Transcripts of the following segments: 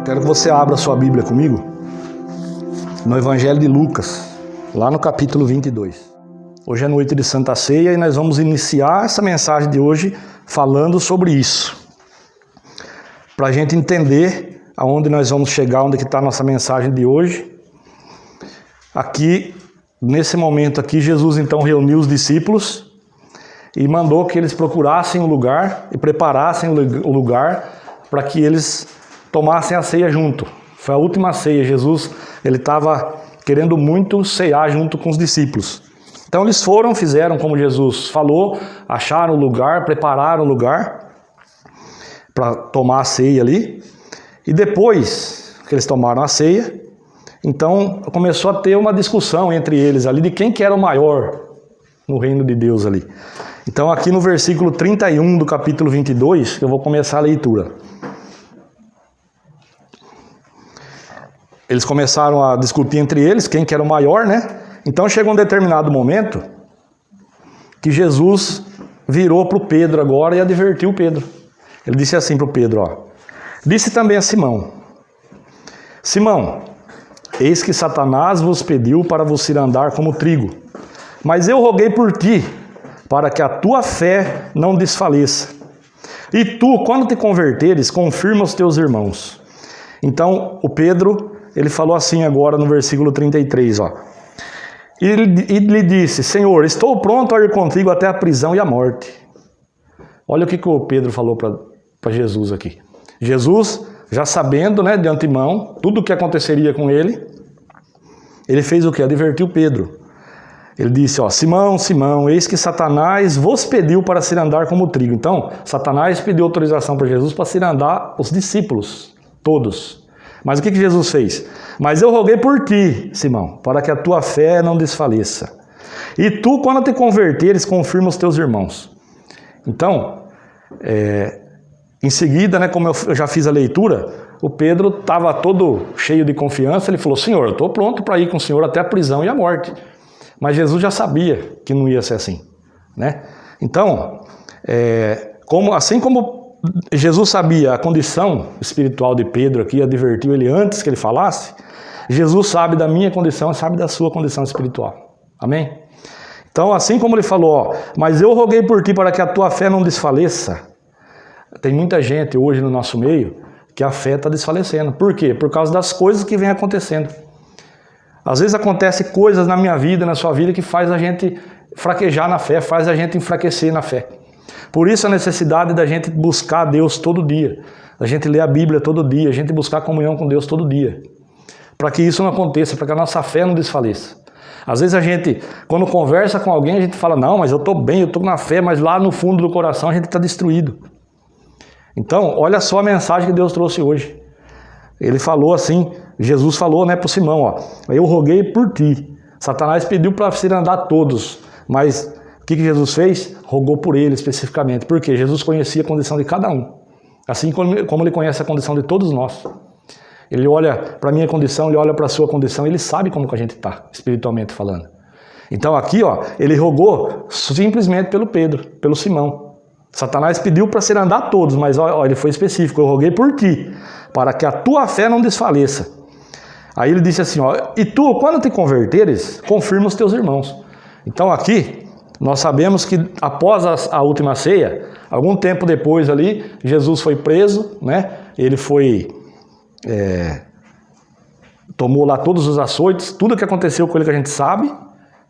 Quero que você abra sua Bíblia comigo no Evangelho de Lucas, lá no capítulo 22. Hoje é noite de Santa Ceia e nós vamos iniciar essa mensagem de hoje falando sobre isso. Para a gente entender aonde nós vamos chegar, onde que está a nossa mensagem de hoje. Aqui, nesse momento aqui, Jesus então reuniu os discípulos e mandou que eles procurassem um lugar e preparassem o lugar para que eles tomassem a ceia junto. Foi a última ceia. Jesus, ele estava querendo muito ceiar junto com os discípulos. Então eles foram, fizeram como Jesus falou, acharam o lugar, prepararam o lugar para tomar a ceia ali. E depois que eles tomaram a ceia, então começou a ter uma discussão entre eles ali de quem que era o maior no reino de Deus ali. Então aqui no versículo 31 do capítulo 22, eu vou começar a leitura. Eles começaram a discutir entre eles quem que era o maior, né? Então chegou um determinado momento que Jesus virou para o Pedro agora e advertiu o Pedro. Ele disse assim para o Pedro, ó. Disse também a Simão: Simão, eis que Satanás vos pediu para vos ir andar como trigo, mas eu roguei por ti, para que a tua fé não desfaleça. E tu, quando te converteres, confirma os teus irmãos. Então o Pedro, ele falou assim agora no versículo 33, ó. E lhe disse: Senhor, estou pronto a ir contigo até a prisão e a morte. Olha o que o Pedro falou para Jesus aqui. Jesus, já sabendo, né, de antemão, tudo o que aconteceria com ele fez o quê? Advertiu Pedro. Ele disse, ó, Simão, Simão, eis que Satanás vos pediu para se andar como trigo. Então, Satanás pediu autorização para Jesus para se andar os discípulos, todos. Mas o que Jesus fez? Mas eu roguei por ti, Simão, para que a tua fé não desfaleça. E tu, quando te converteres, confirma os teus irmãos. Então, em seguida, né, como eu já fiz a leitura, o Pedro estava todo cheio de confiança. Ele falou, Senhor, eu estou pronto para ir com o Senhor até a prisão e a morte. Mas Jesus já sabia que não ia ser assim, né? Então, assim como Jesus sabia a condição espiritual de Pedro aqui, advertiu ele antes que ele falasse, Jesus sabe da minha condição e sabe da sua condição espiritual. Amém? Então, assim como ele falou, ó, mas eu roguei por ti para que a tua fé não desfaleça. Tem muita gente hoje no nosso meio que a fé está desfalecendo. Por quê? Por causa das coisas que vem acontecendo. Às vezes acontecem coisas na minha vida, na sua vida, que faz a gente fraquejar na fé, faz a gente enfraquecer na fé. Por isso a necessidade da gente buscar Deus todo dia, da gente ler a Bíblia todo dia, a gente buscar comunhão com Deus todo dia. Para que isso não aconteça, para que a nossa fé não desfaleça. Às vezes a gente, quando conversa com alguém, a gente fala, não, mas eu estou bem, eu estou na fé, mas lá no fundo do coração a gente está destruído. Então, olha só a mensagem que Deus trouxe hoje. Ele falou assim, Jesus falou, né, para o Simão, ó, eu roguei por ti. Satanás pediu para se andar todos, mas o que Jesus fez? Rogou por ele especificamente. Por quê? Jesus conhecia a condição de cada um. Assim como ele conhece a condição de todos nós. Ele olha para a minha condição, ele olha para a sua condição, ele sabe como que a gente está, espiritualmente falando. Então aqui, ó, ele rogou simplesmente pelo Pedro, pelo Simão. Satanás pediu para se andar todos, mas ó, ele foi específico, eu roguei por ti, para que a tua fé não desfaleça. Aí ele disse assim, ó, e tu, quando te converteres, confirma os teus irmãos. Então aqui, nós sabemos que após a última ceia, algum tempo depois ali, Jesus foi preso, né? Ele foi, tomou lá todos os açoites, tudo que aconteceu com ele que a gente sabe,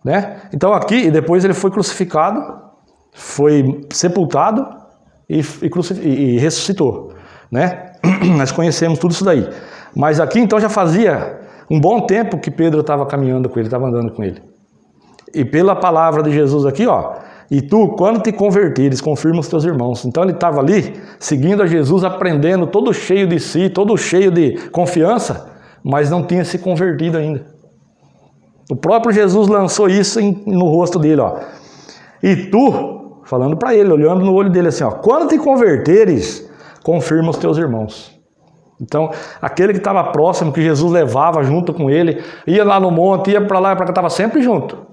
né? Então aqui, e depois ele foi crucificado, foi sepultado e ressuscitou, né? Nós conhecemos tudo isso daí. Mas aqui então já fazia um bom tempo que Pedro estava caminhando com ele, estava andando com ele. E pela palavra de Jesus aqui, ó, e tu, quando te converteres, confirma os teus irmãos. Então ele estava ali, seguindo a Jesus, aprendendo, todo cheio de si, todo cheio de confiança, mas não tinha se convertido ainda. O próprio Jesus lançou isso no rosto dele, ó. E tu, falando para ele, olhando no olho dele assim, ó, quando te converteres, confirma os teus irmãos. Então, aquele que estava próximo, que Jesus levava junto com ele, ia lá no monte, ia para lá e para cá, estava sempre junto.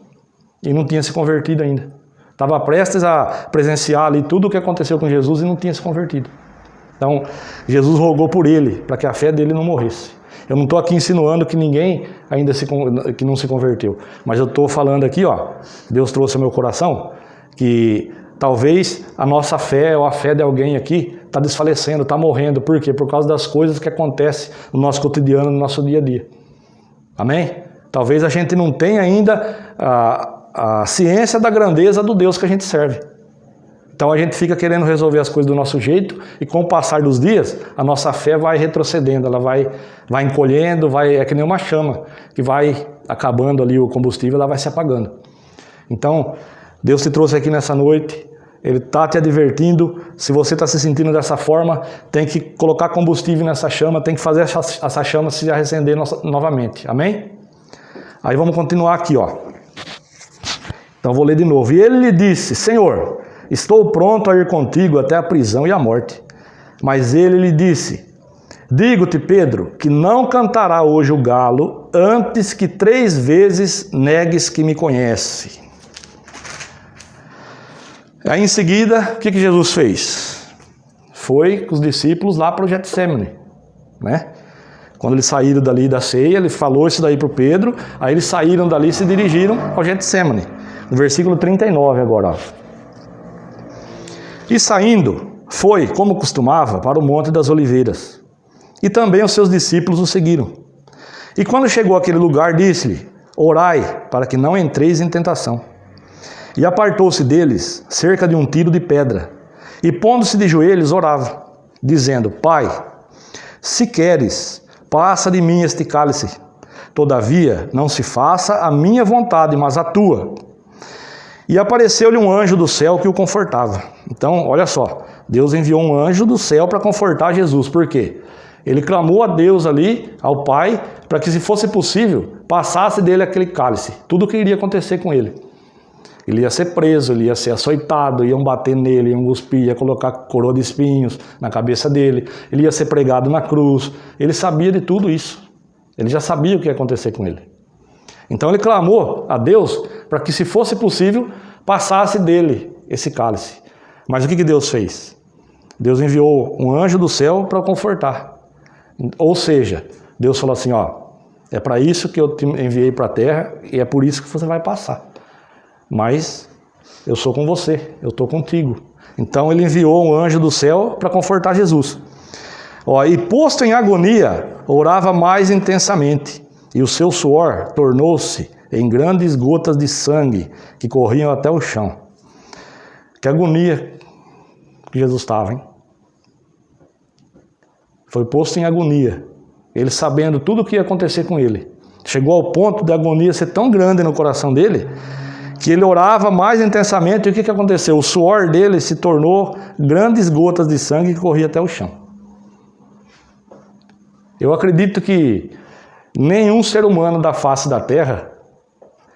E não tinha se convertido ainda. Estava prestes a presenciar ali tudo o que aconteceu com Jesus e não tinha se convertido. Então, Jesus rogou por ele, para que a fé dele não morresse. Eu não estou aqui insinuando que ninguém ainda que não se converteu, mas eu estou falando aqui, Deus trouxe ao meu coração, que talvez a nossa fé ou a fé de alguém aqui está desfalecendo, está morrendo. Por quê? Por causa das coisas que acontecem no nosso cotidiano, no nosso dia a dia. Amém? Talvez a gente não tenha ainda a ciência da grandeza do Deus que a gente serve. Então a gente fica querendo resolver as coisas do nosso jeito e com o passar dos dias, a nossa fé vai retrocedendo, ela vai encolhendo, é que nem uma chama, que vai acabando ali o combustível, ela vai se apagando. Então, Deus te trouxe aqui nessa noite, Ele está te advertindo, se você está se sentindo dessa forma, tem que colocar combustível nessa chama, tem que fazer essa chama se acender novamente, amém? Aí vamos continuar aqui, Então vou ler de novo. E ele lhe disse, Senhor, estou pronto a ir contigo até a prisão e a morte. Mas ele lhe disse, digo-te, Pedro, que não cantará hoje o galo antes que 3 vezes negues que me conhece. Aí em seguida, o que Jesus fez? Foi com os discípulos lá para o Getsêmani, né? Quando eles saíram dali da ceia, ele falou isso daí para o Pedro, aí eles saíram dali e se dirigiram ao Getsêmani. No versículo 39 agora. E saindo, foi, como costumava, para o Monte das Oliveiras. E também os seus discípulos o seguiram. E quando chegou àquele lugar, disse-lhe, orai, para que não entreis em tentação. E apartou-se deles cerca de 1 tiro de pedra. E pondo-se de joelhos, orava, dizendo, Pai, se queres, passa de mim este cálice. Todavia, não se faça a minha vontade, mas a tua. E apareceu-lhe um anjo do céu que o confortava. Então, olha só, Deus enviou um anjo do céu para confortar Jesus. Por quê? Ele clamou a Deus ali, ao Pai, para que, se fosse possível, passasse dele aquele cálice. Tudo o que iria acontecer com ele. Ele ia ser preso, ele ia ser açoitado, iam bater nele, iam cuspir, ia colocar coroa de espinhos na cabeça dele, ele ia ser pregado na cruz. Ele sabia de tudo isso. Ele já sabia o que ia acontecer com ele. Então ele clamou a Deus para que, se fosse possível, passasse dele esse cálice. Mas o que Deus fez? Deus enviou um anjo do céu para o confortar. Ou seja, Deus falou assim, é para isso que eu te enviei para a terra e é por isso que você vai passar. Mas eu sou com você, eu estou contigo. Então ele enviou um anjo do céu para confortar Jesus. E posto em agonia, orava mais intensamente, e o seu suor tornou-se em grandes gotas de sangue que corriam até o chão. Que agonia que Jesus estava, hein? Foi posto em agonia, ele sabendo tudo o que ia acontecer com ele. Chegou ao ponto de agonia ser tão grande no coração dele, que ele orava mais intensamente, e o que aconteceu? O suor dele se tornou grandes gotas de sangue que corria até o chão. Eu acredito que nenhum ser humano da face da terra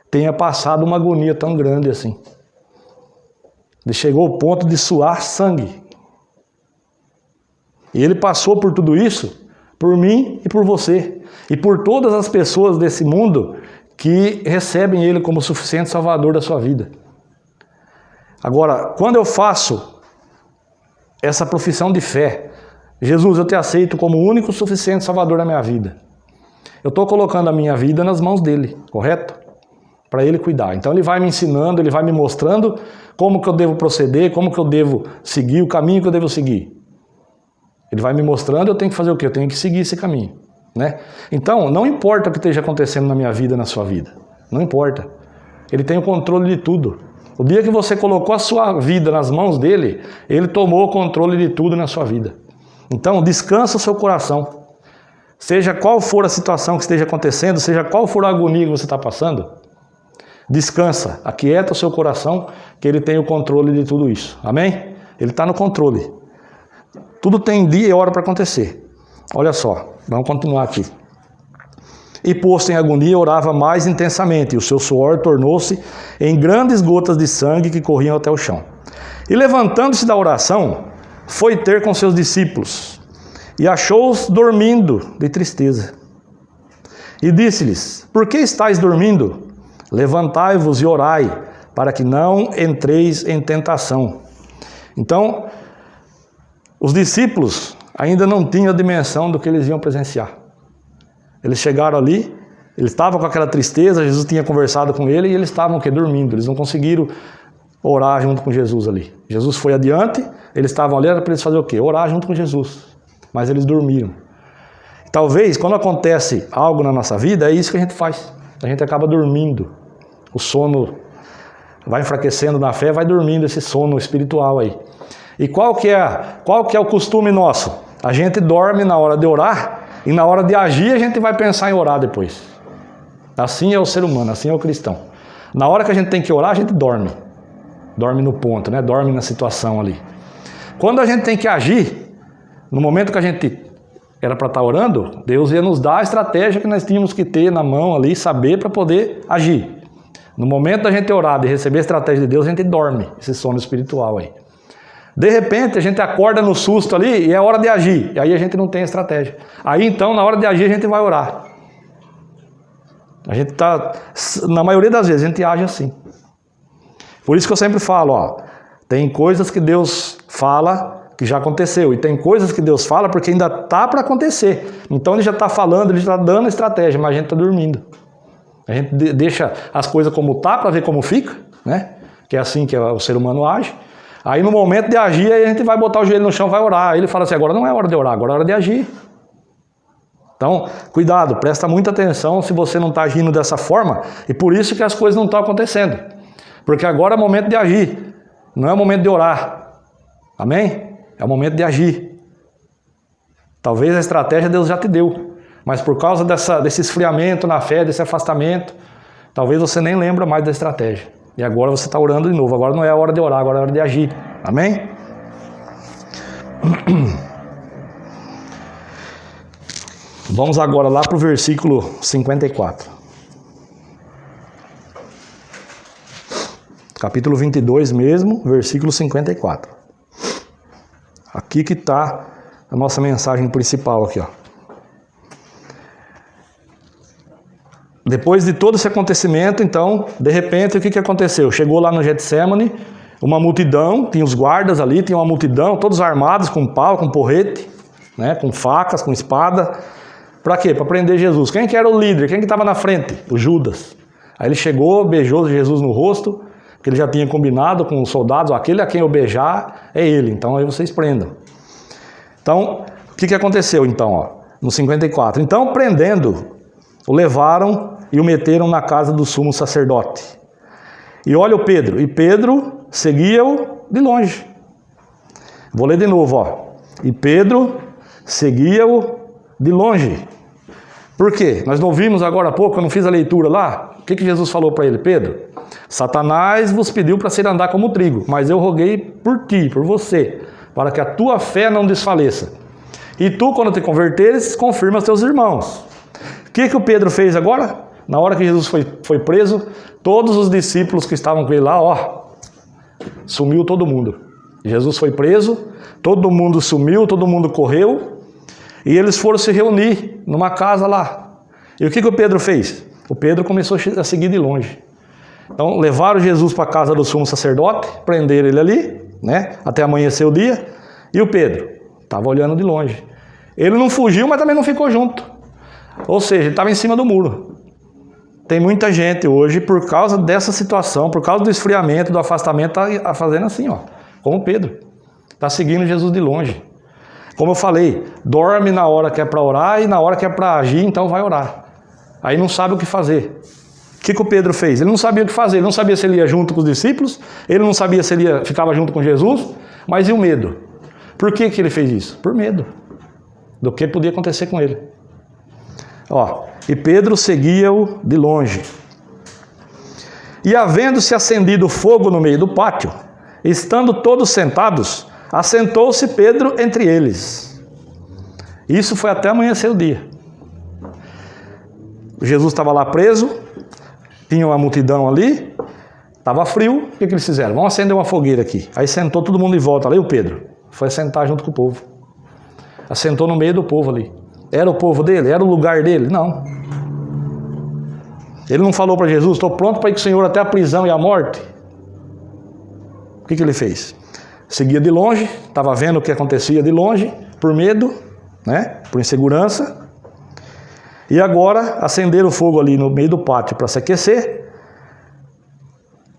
tenha passado uma agonia tão grande assim. Ele chegou ao ponto de suar sangue. E ele passou por tudo isso, por mim e por você, e por todas as pessoas desse mundo que recebem ele como suficiente salvador da sua vida. Agora, quando eu faço essa profissão de fé, Jesus, eu te aceito como o único suficiente salvador da minha vida. Eu estou colocando a minha vida nas mãos dele, correto? Para ele cuidar. Então ele vai me ensinando, ele vai me mostrando como que eu devo proceder, como que eu devo seguir, o caminho que eu devo seguir. Ele vai me mostrando, eu tenho que fazer o quê? Eu tenho que seguir esse caminho. Né? Então, não importa o que esteja acontecendo na minha vida, na sua vida. Não importa. Ele tem o controle de tudo. O dia que você colocou a sua vida nas mãos dele, ele tomou o controle de tudo na sua vida. Então, descansa o seu coração. Seja qual for a situação que esteja acontecendo, seja qual for a agonia que você está passando, descansa, aquieta o seu coração, que ele tem o controle de tudo isso. Amém? Ele está no controle. Tudo tem dia e hora para acontecer. Olha só, vamos continuar aqui. E posto em agonia, orava mais intensamente, e o seu suor tornou-se em grandes gotas de sangue que corriam até o chão. E levantando-se da oração, foi ter com seus discípulos, e achou-os dormindo de tristeza. E disse-lhes, por que estáis dormindo? Levantai-vos e orai, para que não entreis em tentação. Então, os discípulos ainda não tinham a dimensão do que eles iam presenciar. Eles chegaram ali, eles estavam com aquela tristeza, Jesus tinha conversado com ele e eles estavam dormindo, eles não conseguiram orar junto com Jesus ali. Jesus foi adiante, eles estavam ali, era para eles fazer o quê? Orar junto com Jesus. Mas eles dormiram. Talvez, quando acontece algo na nossa vida, é isso que a gente faz. A gente acaba dormindo. O sono vai enfraquecendo na fé, vai dormindo esse sono espiritual aí. E qual que é o costume nosso? A gente dorme na hora de orar e na hora de agir a gente vai pensar em orar depois. Assim é o ser humano, assim é o cristão. Na hora que a gente tem que orar, a gente dorme. Dorme no ponto, né? Dorme na situação ali. Quando a gente tem que agir, no momento que a gente era para estar orando, Deus ia nos dar a estratégia que nós tínhamos que ter na mão ali, saber para poder agir. No momento da gente orar, de receber a estratégia de Deus, a gente dorme, esse sono espiritual aí. De repente, a gente acorda no susto ali e é hora de agir. E aí a gente não tem estratégia. Aí então, na hora de agir, a gente vai orar. A gente na maioria das vezes, a gente age assim. Por isso que eu sempre falo, ó, tem coisas que Deus fala que já aconteceu. E tem coisas que Deus fala porque ainda está para acontecer. Então ele já está falando, ele já está dando estratégia, mas a gente está dormindo. A gente deixa as coisas como tá para ver como fica, né? Que é assim que o ser humano age. Aí no momento de agir, aí a gente vai botar o joelho no chão e vai orar. Aí ele fala assim, agora não é hora de orar, agora é hora de agir. Então, cuidado, presta muita atenção se você não está agindo dessa forma. E por isso que as coisas não estão acontecendo. Porque agora é o momento de agir, não é o momento de orar. Amém? É o momento de agir. Talvez a estratégia Deus já te deu. Mas por causa desse esfriamento na fé, desse afastamento, talvez você nem lembra mais da estratégia. E agora você está orando de novo. Agora não é a hora de orar, agora é a hora de agir. Amém? Vamos agora lá para o versículo 54. Capítulo 22 mesmo, versículo 54. Aqui que está a nossa mensagem principal aqui, ó. Depois de todo esse acontecimento, então, de repente, o que aconteceu? Chegou lá no Getsemane, uma multidão, tinha os guardas ali, tinha uma multidão, todos armados com pau, com porrete, né, com facas, com espada. Para quê? Para prender Jesus. Quem que era o líder? Quem que estava na frente? O Judas. Aí ele chegou, beijou Jesus no rosto, que ele já tinha combinado com os soldados, aquele a quem eu beijar é ele, então aí vocês prendam. Então, o que aconteceu então? Ó, no 54. Então, prendendo, o levaram e o meteram na casa do sumo sacerdote. E olha o Pedro. E Pedro seguia-o de longe. Vou ler de novo, ó. E Pedro seguia-o de longe. Por quê? Nós não vimos agora há pouco, eu não fiz a leitura lá. O que Jesus falou para ele? Pedro, Satanás vos pediu para ser andar como trigo, mas eu roguei por ti, por você, para que a tua fé não desfaleça. E tu, quando te converteres, confirma os teus irmãos. O que o Pedro fez agora? Na hora que Jesus foi preso, todos os discípulos que estavam com ele lá, ó, sumiu todo mundo. Jesus foi preso, todo mundo sumiu, todo mundo correu, e eles foram se reunir numa casa lá. E o que o Pedro fez? O Pedro começou a seguir de longe. Então, levaram Jesus para a casa do sumo sacerdote, prenderam ele ali, né, até amanhecer o dia, e o Pedro estava olhando de longe. Ele não fugiu, mas também não ficou junto. Ou seja, ele estava em cima do muro. Tem muita gente hoje, por causa dessa situação, por causa do esfriamento, do afastamento, está fazendo assim, ó, como Pedro. Está seguindo Jesus de longe. Como eu falei, dorme na hora que é para orar e na hora que é para agir, então vai orar. Aí não sabe o que fazer. O que o Pedro fez? Ele não sabia o que fazer, ele não sabia se ele ia junto com os discípulos, ele não sabia se ele ficava junto com Jesus, mas e o medo? Por que ele fez isso? Por medo do que podia acontecer com ele. Ó, e Pedro seguia-o de longe. E havendo-se acendido fogo no meio do pátio, estando todos sentados, assentou-se Pedro entre eles. Isso foi até amanhecer o dia. Jesus estava lá preso, tinha uma multidão ali, estava frio, o que eles fizeram? Vamos acender uma fogueira aqui. Aí sentou todo mundo em volta, ali o Pedro foi sentar junto com o povo. Assentou no meio do povo ali. Era o povo dele? Era o lugar dele? Não. Ele não falou para Jesus, estou pronto para ir com o Senhor até a prisão e a morte. O que ele fez? Seguia de longe, estava vendo o que acontecia de longe, por medo, né? Por insegurança. E agora acenderam o fogo ali no meio do pátio para se aquecer.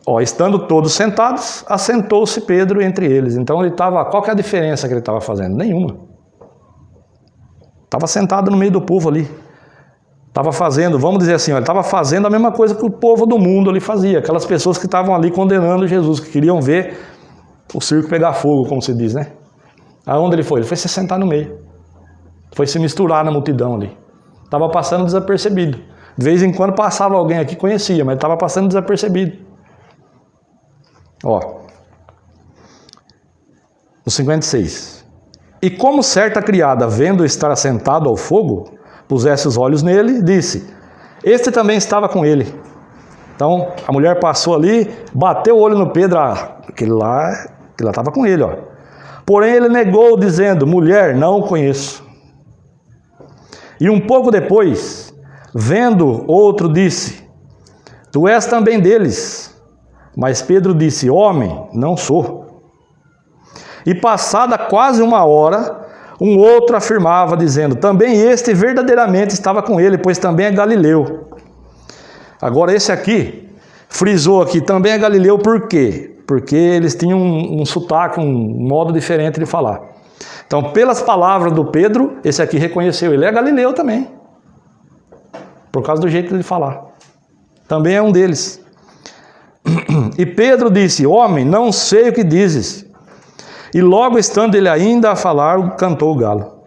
Ó, estando todos sentados, assentou-se Pedro entre eles. Então ele estava, qual que é a diferença que ele estava fazendo? Nenhuma. Estava sentado no meio do povo ali. Estava fazendo, vamos dizer assim, ó, ele estava fazendo a mesma coisa que o povo do mundo ali fazia. Aquelas pessoas que estavam ali condenando Jesus, que queriam ver o circo pegar fogo, como se diz, né? Aonde ele foi? Ele foi se sentar no meio. Foi se misturar na multidão ali. Estava passando desapercebido. De vez em quando passava alguém aqui que conhecia, mas estava passando desapercebido. Ó. No 56. E como certa criada, vendo estar assentado ao fogo, pusesse os olhos nele, disse: este também estava com ele. Então, a mulher passou ali, bateu o olho no Pedro, aquele lá estava com ele, ó. Porém, ele negou, dizendo: mulher, não o conheço. E um pouco depois, vendo outro, disse: tu és também deles. Mas Pedro disse: homem, não sou. E passada quase uma hora, um outro afirmava, dizendo: também este verdadeiramente estava com ele, pois também é galileu. Agora esse aqui, frisou aqui, também é galileu, por quê? Porque eles tinham um sotaque, um modo diferente de falar. Então, pelas palavras do Pedro, esse aqui reconheceu, ele é galileu também. Por causa do jeito de falar. Também é um deles. E Pedro disse: homem, não sei o que dizes. E logo estando ele ainda a falar, cantou o galo.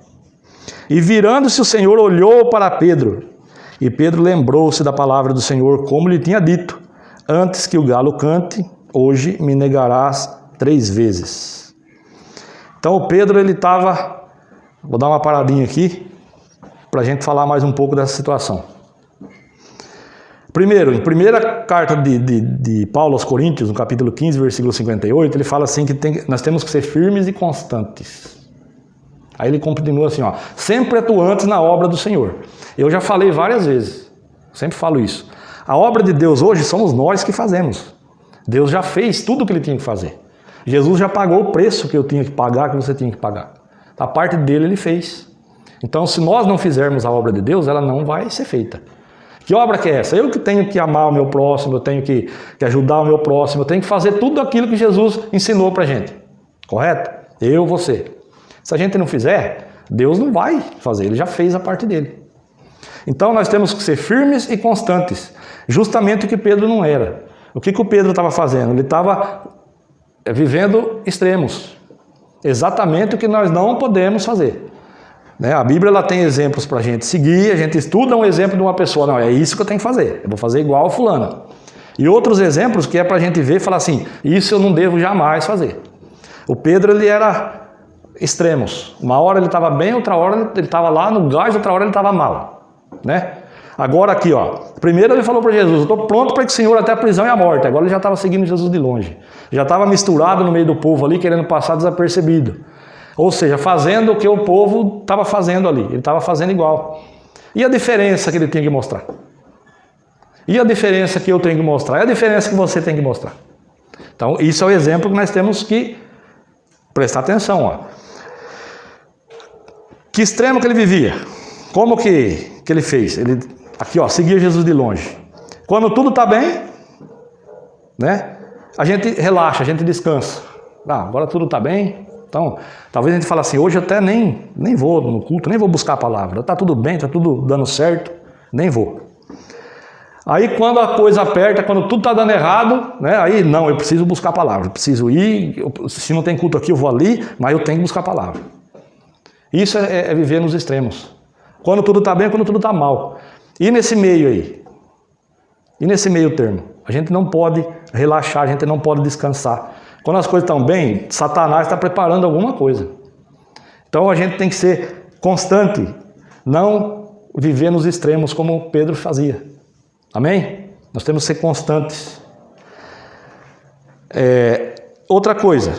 E virando-se o Senhor, olhou para Pedro. E Pedro lembrou-se da palavra do Senhor, como lhe tinha dito: antes que o galo cante, hoje me negarás 3 vezes. Então o Pedro, ele estava... Vou dar uma paradinha aqui, para a gente falar mais um pouco dessa situação. Primeiro, em primeira carta de Paulo aos Coríntios, no capítulo 15, versículo 58, ele fala assim que nós temos que ser firmes e constantes. Aí ele continua assim, ó, sempre atuantes na obra do Senhor. Eu já falei várias vezes, sempre falo isso. A obra de Deus hoje somos nós que fazemos. Deus já fez tudo o que ele tinha que fazer. Jesus já pagou o preço que eu tinha que pagar, que você tinha que pagar. A parte dele ele fez. Então, se nós não fizermos a obra de Deus, ela não vai ser feita. Que obra que é essa? Eu que tenho que amar o meu próximo, eu tenho que ajudar o meu próximo, eu tenho que fazer tudo aquilo que Jesus ensinou pra gente. Correto? Eu, você. Se a gente não fizer, Deus não vai fazer, ele já fez a parte dele. Então nós temos que ser firmes e constantes. Justamente o que Pedro não era. O que o Pedro estava fazendo? Ele estava vivendo extremos. Exatamente o que nós não podemos fazer. A Bíblia ela tem exemplos para a gente seguir, a gente estuda um exemplo de uma pessoa, não, é isso que eu tenho que fazer, eu vou fazer igual a fulano. E outros exemplos que é para a gente ver e falar assim, isso eu não devo jamais fazer. O Pedro, ele era extremos, uma hora ele estava bem, outra hora ele estava lá no gás, outra hora ele estava mal, né? Agora aqui, ó, primeiro ele falou para Jesus, eu estou pronto para que o Senhor até a prisão e a morte. Agora ele já estava seguindo Jesus de longe, já estava misturado no meio do povo ali, querendo passar desapercebido. Ou seja, fazendo o que o povo estava fazendo ali. Ele estava fazendo igual. E a diferença que ele tinha que mostrar? E a diferença que eu tenho que mostrar? E a diferença que você tem que mostrar? Então, isso é o exemplo que nós temos que prestar atenção. Ó. Que extremo que ele vivia? Como que ele fez? Ele, aqui, ó, seguia Jesus de longe. Quando tudo está bem, né? A gente relaxa, a gente descansa. Agora tudo está bem. Então, talvez a gente fale assim, hoje eu até nem vou no culto, nem vou buscar a palavra. Está tudo bem, está tudo dando certo, nem vou. Aí quando a coisa aperta, quando tudo está dando errado, né, aí não, eu preciso buscar a palavra, eu preciso ir, se não tem culto aqui eu vou ali, mas eu tenho que buscar a palavra. Isso é viver nos extremos. Quando tudo está bem, quando tudo está mal. E nesse meio aí? E nesse meio termo? A gente não pode relaxar, a gente não pode descansar. Quando as coisas estão bem, Satanás está preparando alguma coisa. Então a gente tem que ser constante, não viver nos extremos como Pedro fazia. Amém? Nós temos que ser constantes. Outra coisa,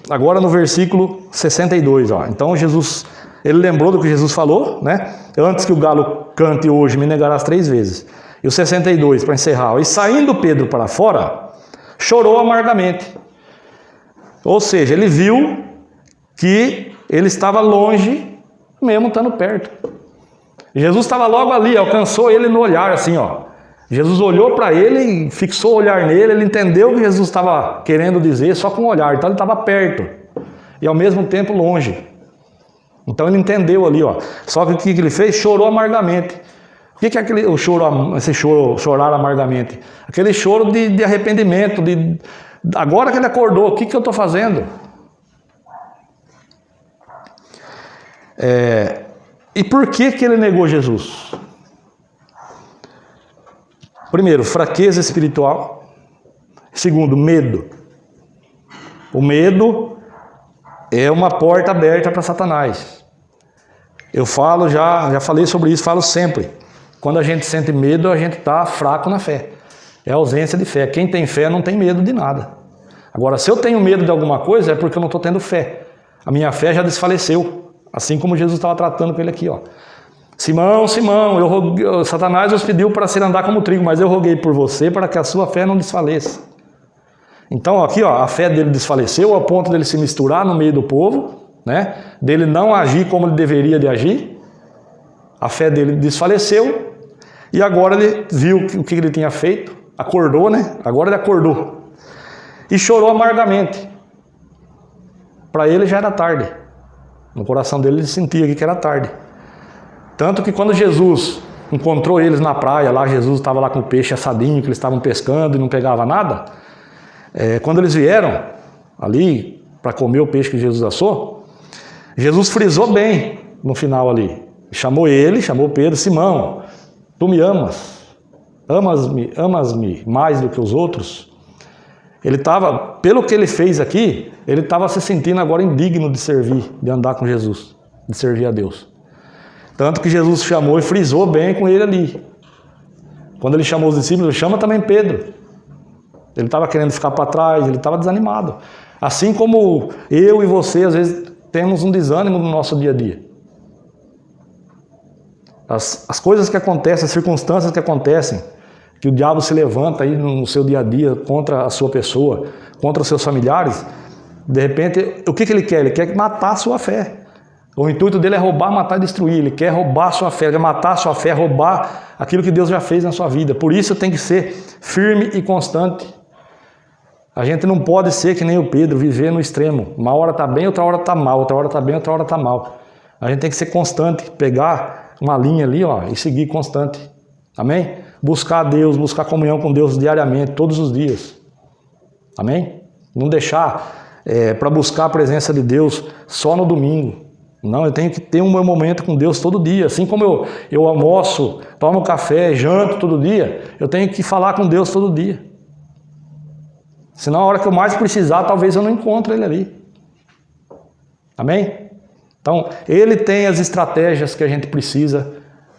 agora no versículo 62, ó. Então Jesus, ele lembrou do que Jesus falou, né? Antes que o galo cante hoje, me negarás 3 vezes. E o 62, para encerrar. E saindo Pedro para fora, chorou amargamente. Ou seja, ele viu que ele estava longe, mesmo estando perto. Jesus estava logo ali, alcançou ele no olhar, assim, ó. Jesus olhou para ele e fixou o olhar nele, ele entendeu o que Jesus estava querendo dizer só com o olhar, então ele estava perto e ao mesmo tempo longe. Então ele entendeu ali, ó. Só que o que ele fez? Chorou amargamente. O que é aquele choro, esse choro, chorar amargamente? Aquele choro de arrependimento, agora que ele acordou, o que eu estou fazendo? E por que ele negou Jesus? Primeiro, fraqueza espiritual. Segundo, medo. O medo é uma porta aberta para Satanás. Eu falo, já falei sobre isso, falo sempre. Quando a gente sente medo, a gente está fraco na fé. É ausência de fé. Quem tem fé não tem medo de nada. Agora, se eu tenho medo de alguma coisa, é porque eu não estou tendo fé. A minha fé já desfaleceu. Assim como Jesus estava tratando com ele aqui, ó. Simão, Simão, Satanás os pediu para ser andar como trigo, mas eu roguei por você para que a sua fé não desfaleça. Então aqui, ó, a fé dele desfaleceu ao ponto dele se misturar no meio do povo, né? Dele não agir como ele deveria de agir. A fé dele desfaleceu e agora ele viu o que ele tinha feito, acordou, né? Agora ele acordou e chorou amargamente. Para ele já era tarde. No coração dele ele sentia que era tarde. Tanto que quando Jesus encontrou eles na praia, lá Jesus estava lá com o peixe assadinho, que eles estavam pescando e não pegava nada. Quando eles vieram ali para comer o peixe que Jesus assou, Jesus frisou bem no final ali. Chamou Pedro, Simão, tu me amas? Amas-me mais do que os outros? Ele estava, pelo que ele fez aqui, ele estava se sentindo agora indigno de servir, de andar com Jesus, de servir a Deus. Tanto que Jesus chamou e frisou bem com ele ali. Quando ele chamou os discípulos, chama também Pedro. Ele estava querendo ficar para trás, ele estava desanimado. Assim como eu e você, às vezes, temos um desânimo no nosso dia a dia. As coisas que acontecem, as circunstâncias que acontecem, que o diabo se levanta aí no seu dia a dia contra a sua pessoa, contra os seus familiares, de repente, o que ele quer? Ele quer matar a sua fé. O intuito dele é roubar, matar e destruir. Ele quer roubar a sua fé, ele quer matar a sua fé, roubar aquilo que Deus já fez na sua vida. Por isso tem que ser firme e constante. A gente não pode ser que nem o Pedro, viver no extremo. Uma hora está bem, outra hora está mal, outra hora está bem, outra hora está mal. A gente tem que ser constante, pegar uma linha ali, ó, e seguir constante. Amém? Buscar Deus, buscar comunhão com Deus diariamente, todos os dias. Amém? Não deixar para buscar a presença de Deus só no domingo. Não, eu tenho que ter um meu momento com Deus todo dia. Assim como eu almoço, tomo café, janto todo dia, eu tenho que falar com Deus todo dia. Senão a hora que eu mais precisar, talvez eu não encontre Ele ali. Amém? Então, Ele tem as estratégias que a gente precisa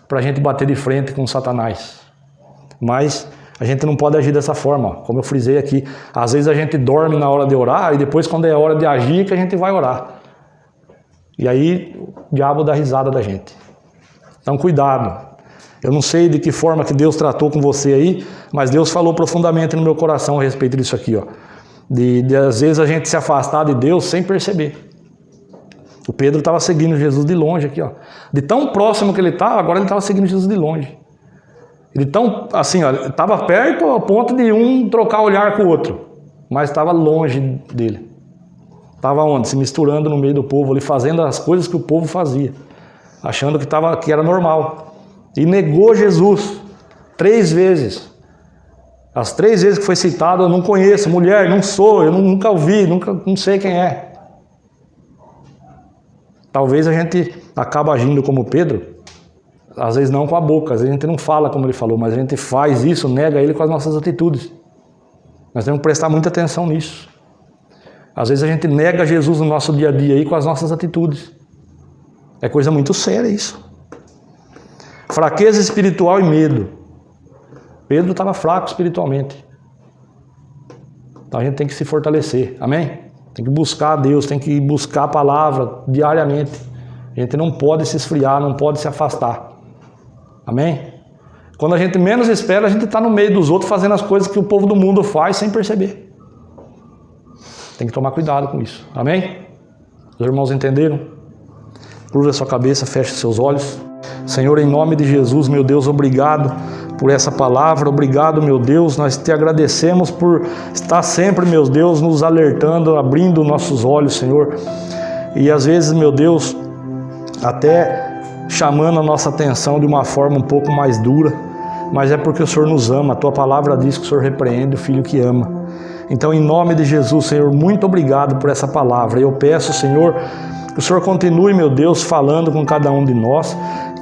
para a gente bater de frente com Satanás. Mas a gente não pode agir dessa forma, como eu frisei aqui. Às vezes a gente dorme na hora de orar e depois quando é hora de agir que a gente vai orar. E aí o diabo dá risada da gente. Então cuidado. Eu não sei de que forma que Deus tratou com você aí, mas Deus falou profundamente no meu coração a respeito disso aqui, ó. De às vezes a gente se afastar de Deus sem perceber. O Pedro estava seguindo Jesus de longe aqui, ó. De tão próximo que ele estava, agora ele estava seguindo Jesus de longe. Ele tão assim, ó, estava perto ao ponto de um trocar olhar com o outro, mas estava longe dele. Estava onde? Se misturando no meio do povo, ali fazendo as coisas que o povo fazia, achando que era normal. E negou Jesus 3 vezes. As 3 vezes que foi citado, eu não conheço, mulher, não sou, eu nunca ouvi, não sei quem é. Talvez a gente acabe agindo como Pedro, às vezes não com a boca, às vezes a gente não fala como ele falou, mas a gente faz isso, nega ele com as nossas atitudes. Nós temos que prestar muita atenção nisso. Às vezes a gente nega Jesus no nosso dia a dia aí com as nossas atitudes. É coisa muito séria isso. Fraqueza espiritual e medo. Pedro estava fraco espiritualmente. Então a gente tem que se fortalecer. Amém? Tem que buscar a Deus, tem que buscar a palavra diariamente. A gente não pode se esfriar, não pode se afastar. Amém? Quando a gente menos espera, a gente está no meio dos outros fazendo as coisas que o povo do mundo faz sem perceber. Tem que tomar cuidado com isso. Amém? Os irmãos entenderam? Curva a sua cabeça, feche seus olhos. Senhor, em nome de Jesus, meu Deus, obrigado por essa palavra, obrigado, meu Deus, nós te agradecemos por estar sempre, meu Deus, nos alertando, abrindo nossos olhos, Senhor, e às vezes, meu Deus, até chamando a nossa atenção de uma forma um pouco mais dura, mas é porque o Senhor nos ama, a tua palavra diz que o Senhor repreende o filho que ama. Então, em nome de Jesus, Senhor, muito obrigado por essa palavra. Eu peço, Senhor, que o Senhor continue, meu Deus, falando com cada um de nós.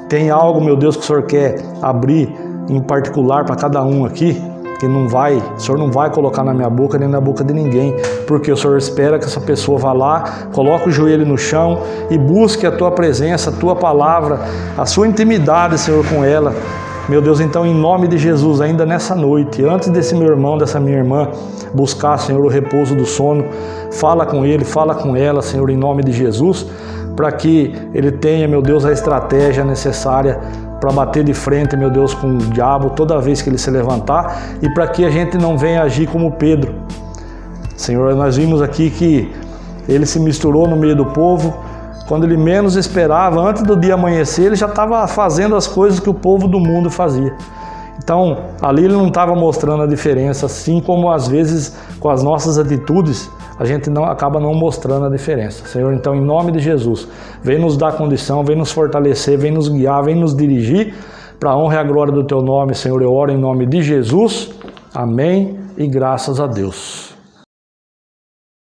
Tem algo, meu Deus, que o Senhor quer abrir em particular para cada um aqui, que o Senhor não vai colocar na minha boca nem na boca de ninguém, porque o Senhor espera que essa pessoa vá lá, coloque o joelho no chão e busque a tua presença, a tua palavra, a sua intimidade, Senhor, com ela. Meu Deus, então, em nome de Jesus, ainda nessa noite, antes desse meu irmão, dessa minha irmã, buscar, Senhor, o repouso do sono, fala com ele, fala com ela, Senhor, em nome de Jesus, para que ele tenha, meu Deus, a estratégia necessária para bater de frente, meu Deus, com o diabo toda vez que ele se levantar, e para que a gente não venha agir como Pedro. Senhor, nós vimos aqui que ele se misturou no meio do povo, quando ele menos esperava, antes do dia amanhecer, ele já estava fazendo as coisas que o povo do mundo fazia. Então, ali ele não estava mostrando a diferença, assim como às vezes com as nossas atitudes, a gente acaba não mostrando a diferença. Senhor, então, em nome de Jesus, vem nos dar condição, vem nos fortalecer, vem nos guiar, vem nos dirigir para a honra e a glória do teu nome, Senhor. Eu oro em nome de Jesus. Amém e graças a Deus.